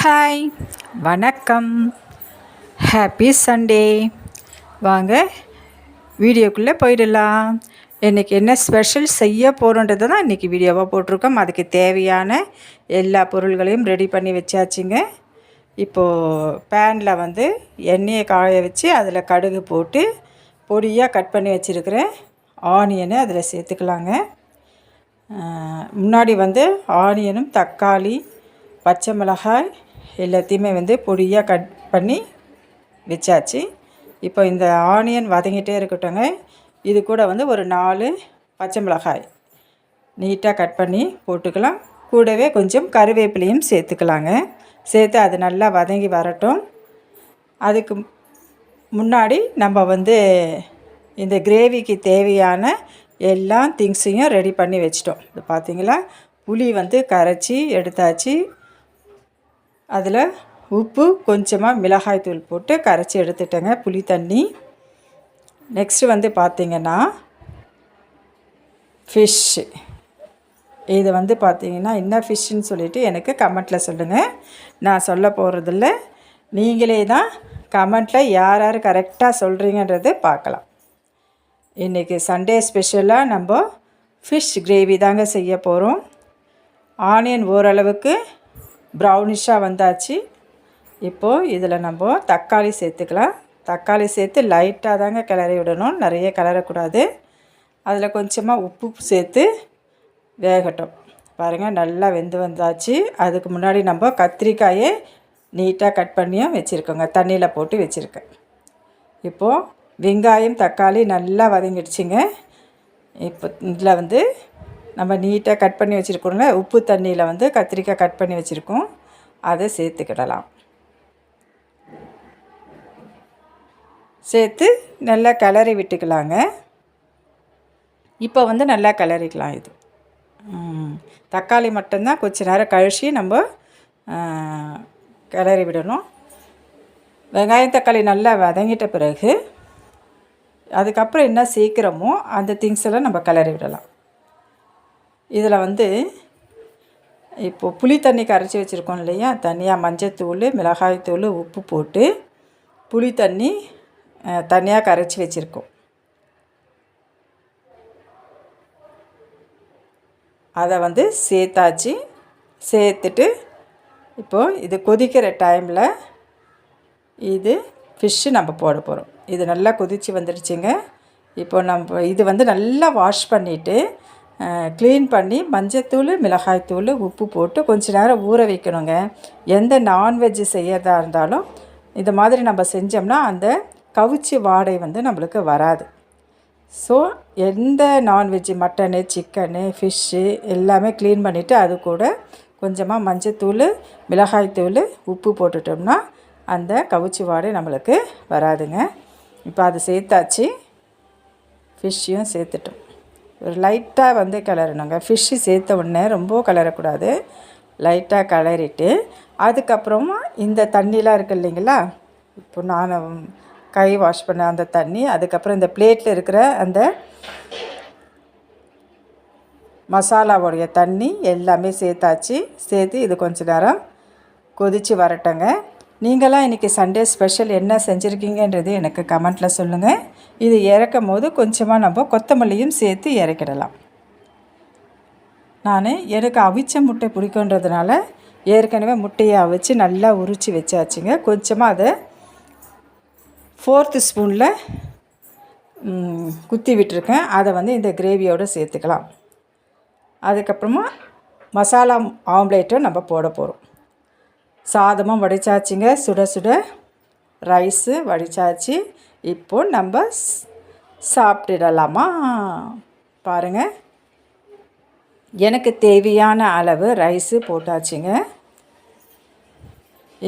Hi, வணக்கம், happy Sunday. வாங்க வீடியோக்குள்ளே போயிடலாம். இன்றைக்கி என்ன ஸ்பெஷல் செய்ய போகிறோன்றதை தான் இன்றைக்கி வீடியோவாக போட்டிருக்கோம். அதுக்கு தேவையான எல்லா பொருள்களையும் ரெடி பண்ணி வச்சாச்சுங்க. இப்போது பேனில் எண்ணெயை காய வச்சு அதில் கடுகு போட்டு பொடியாக கட் பண்ணி வச்சுருக்கிறேன் ஆனியனை அதில் சேர்த்துக்கலாங்க. முன்னாடி ஆனியனும் தக்காளி பச்சை மிளகாய் எல்லாத்தையுமே பொடியாக கட் பண்ணி வச்சாச்சு. இப்போ இந்த ஆனியன் வதங்கிட்டே இருக்கட்டுங்க. இது கூட ஒரு 4 பச்சை மிளகாய் நீட்டாக கட் பண்ணி போட்டுக்கலாம். கூடவே கொஞ்சம் கருவேப்பிலையும் சேர்த்துக்கலாங்க. சேர்த்து அது நல்லா வதங்கி வரட்டும். அதுக்கு முன்னாடி நம்ம இந்த கிரேவிக்கு தேவையான எல்லா திங்ஸையும் ரெடி பண்ணி வச்சிட்டோம். இது பார்த்திங்களா, புளி கரைச்சி எடுத்தாச்சு. அதில் உப்பு கொஞ்சமாக மிளகாய் தூள் போட்டு கரைச்சி எடுத்துட்டேங்க, புளி தண்ணி. நெக்ஸ்ட்டு பார்த்திங்கன்னா ஃபிஷ்ஷு. இது பார்த்திங்கன்னா என்ன ஃபிஷ்ஷுன்னு சொல்லிவிட்டு எனக்கு கமெண்ட்டில் சொல்லுங்கள். நான் சொல்ல போகிறதில்ல, நீங்களே தான் கமெண்ட்டில் யார் யார் கரெக்டாக சொல்கிறீங்கன்றது பார்க்கலாம். இன்றைக்கி சண்டே ஸ்பெஷலாக நம்ம ஃபிஷ் கிரேவி தாங்க செய்ய போகிறோம். ஆனியன் ஓரளவுக்கு ப்ரௌனிஷாக வந்தாச்சு. இப்போது இதில் நம்ம தக்காளி சேர்த்துக்கலாம். தக்காளி சேர்த்து லைட்டாக தாங்க கிளறி விடணும், நிறைய கிளறக்கூடாது. அதில் கொஞ்சமாக உப்பு சேர்த்து வேகட்டும். பாருங்கள், நல்லா வெந்து வந்தாச்சு. அதுக்கு முன்னாடி நம்ம கத்திரிக்காயை நீட்டாக கட் பண்ணியும் வச்சுருக்கோங்க, தண்ணியில் போட்டு வச்சுருக்கேன். இப்போது வெங்காயம் தக்காளி நல்லா வதங்கிடுச்சிங்க. இப்போ இதில் நம்ம நீட்டாக கட் பண்ணி வச்சுருக்கோம்ல, உப்பு தண்ணியில் கத்திரிக்காய் கட் பண்ணி வச்சுருக்கோம், அதை சேர்த்துக்கிடலாம். சேர்த்து நல்லா கிளறி விட்டுக்கலாங்க. இப்போ நல்லா கிளறிக்கலாம். இது தக்காளி மட்டும்தான் கொஞ்சம் நேரம் கழிச்சு நம்ம கிளறி விடணும். வெங்காயம் தக்காளி நல்லா வதங்கிட்ட பிறகு அதுக்கப்புறம் என்ன சேர்க்குறோமோ அந்த திங்ஸ் எல்லாம் நம்ம கிளறி விடலாம். இதில் இப்போது புளி தண்ணி கரைச்சி வச்சுருக்கோம் இல்லையா, தனியாக மஞ்சத்தூள் மிளகாய்த்தூள் உப்பு போட்டு புளி தண்ணி தனியாக கரைச்சி வச்சுருக்கோம். அதை சேர்த்தாச்சு. சேர்த்துட்டு இப்போது இது கொதிக்கிற டைமில் இது ஃபிஷ்ஷு நம்ம போட போகிறோம். இது நல்லா கொதித்து வந்துடுச்சுங்க. இப்போ நம்ம இது நல்லா வாஷ் பண்ணிவிட்டு க்ளீன் பண்ணி மஞ்சத்தூள் மிளகாய்த்தூள் உப்பு போட்டு கொஞ்சம் நேரம் ஊற வைக்கணுங்க. எந்த நான்வெஜ்ஜு செய்யறதா இருந்தாலும் இது மாதிரி நம்ம செஞ்சோம்னா அந்த கவுச்சி வாடை நம்மளுக்கு வராது. ஸோ எந்த நான்வெஜ்ஜு மட்டனு சிக்கனு ஃபிஷ்ஷு எல்லாமே க்ளீன் பண்ணிவிட்டு அது கூட கொஞ்சமாக மஞ்சத்தூள் மிளகாய்த்தூள் உப்பு போட்டுட்டோம்னா அந்த கவுச்சி வாடை நம்மளுக்கு வராதுங்க. இப்போ அது சேர்த்தாச்சு. ஃபிஷ்ஷையும் சேர்த்துட்டோம். ஒரு லைட்டாக கிளறணுங்க. ஃபிஷ்ஷு சேர்த்த உடனே ரொம்ப கிளறக்கூடாது, லைட்டாக கிளறிட்டு அதுக்கப்புறமா இந்த தண்ணிலாம் இருக்குது இல்லைங்களா, இப்போ நான் கை வாஷ் பண்ண அந்த தண்ணி, அதுக்கப்புறம் இந்த பிளேட்டில் இருக்கிற அந்த மசாலாவுடைய தண்ணி எல்லாமே சேர்த்தாச்சு. சேர்த்து இது கொஞ்சம் நேரம் கொதித்து வரட்டங்க. நீங்களாம் இன்றைக்கி சண்டே ஸ்பெஷல் என்ன செஞ்சுருக்கீங்கன்றது எனக்கு கமெண்ட்டில் சொல்லுங்கள். இது இறக்கும் போது கொஞ்சமாக நம்ம கொத்தமல்லியும் சேர்த்து இறக்கிடலாம். எனக்கு அவிச்ச முட்டை பிடிக்குன்றதுனால ஏற்கனவே முட்டையை அவிச்சு நல்லா உரித்து வச்சாச்சுங்க. கொஞ்சமாக அதை 4th ஸ்பூனில் குத்தி விட்டுருக்கேன். அதை இந்த கிரேவியோடு சேர்த்துக்கலாம். அதுக்கப்புறமா மசாலா ஆம்லேட்டும் நம்ம போட போகிறோம். சாதமும் வடித்தாச்சுங்க, சுட சுட ரைஸு வடித்தாச்சு. இப்போது நம்ம சாப்பிட்டுடலாமா? பாருங்கள், எனக்கு தேவையான அளவு ரைஸு போட்டாச்சுங்க.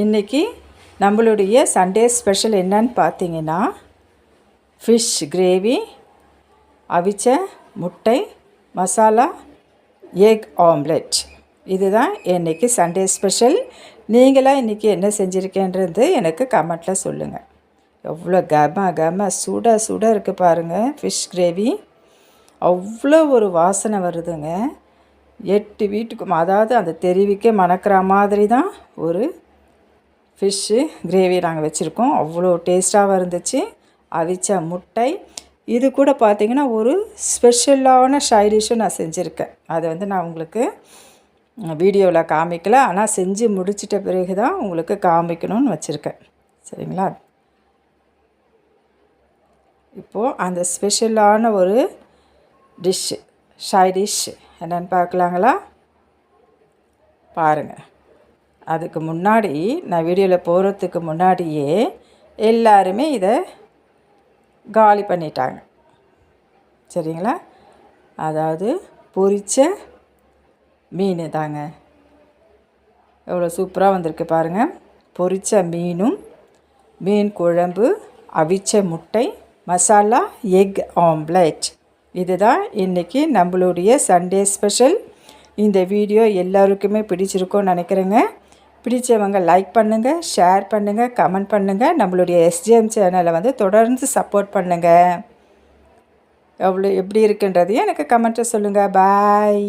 இன்றைக்கி நம்மளுடைய சண்டே ஸ்பெஷல் என்னன்னு பார்த்தீங்கன்னா ஃபிஷ் கிரேவி, அவிச்ச முட்டை, மசாலா எக் ஆம்லெட். இதுதான் இன்றைக்கி சண்டே ஸ்பெஷல். நீங்களாம் இன்றைக்கி என்ன செஞ்சுருக்கேன்றது எனக்கு கமெண்ட்டில் சொல்லுங்கள். எவ்வளோ கம சுட சுட இருக்குது பாருங்கள். ஃபிஷ் கிரேவி அவ்வளோ ஒரு வாசனை வருதுங்க. 8 வீட்டுக்கும், அதாவது அந்த தெருவிக்கே மணக்கிற மாதிரி தான் ஒரு ஃபிஷ்ஷு கிரேவி நாங்கள் வச்சுருக்கோம். அவ்வளோ டேஸ்ட்டாகவும் இருந்துச்சு. அவிச்ச முட்டை, இது கூட பார்த்திங்கன்னா ஒரு ஸ்பெஷலான சைடிஷ்ஷும் நான் செஞ்சுருக்கேன். அதை வந்து நான் உங்களுக்கு வீடியோவில் காமிக்கல, ஆனால் செஞ்சு முடிச்சிட்ட பிறகு தான் உங்களுக்கு காமிக்கணும்னு வச்சுருக்கேன். சரிங்களா? இப்போது அந்த ஸ்பெஷலான ஒரு டிஷ்ஷு, சைடிஷ் என்னென்னு பார்க்கலாங்களா? பாருங்கள். அதுக்கு முன்னாடி நான் வீடியோவில் போகிறதுக்கு முன்னாடியே எல்லாருமே இதை காலி பண்ணிட்டாங்க. சரிங்களா? அதாவது பொரிச்ச மீன் தாங்க. எவ்வளோ சூப்பராக வந்திருக்கு பாருங்கள். பொரிச்ச மீனும், மீன் குழம்பு, அவிச்ச முட்டை, மசாலா எக் ஆம்லெட். இதுதான் இன்றைக்கி நம்மளுடைய சண்டே ஸ்பெஷல். இந்த வீடியோ எல்லாருக்குமே பிடிச்சிருக்கும்னு நினைக்கிறேங்க. பிடிச்சவங்க லைக் பண்ணுங்கள், ஷேர் பண்ணுங்கள், கமெண்ட் பண்ணுங்கள். நம்மளுடைய எஸ்ஜிஎம் சேனலை வந்து தொடர்ந்து சப்போர்ட் பண்ணுங்கள். எப்படி இருக்குன்றதையும் எனக்கு கமெண்ட்டில் சொல்லுங்கள். பாய்.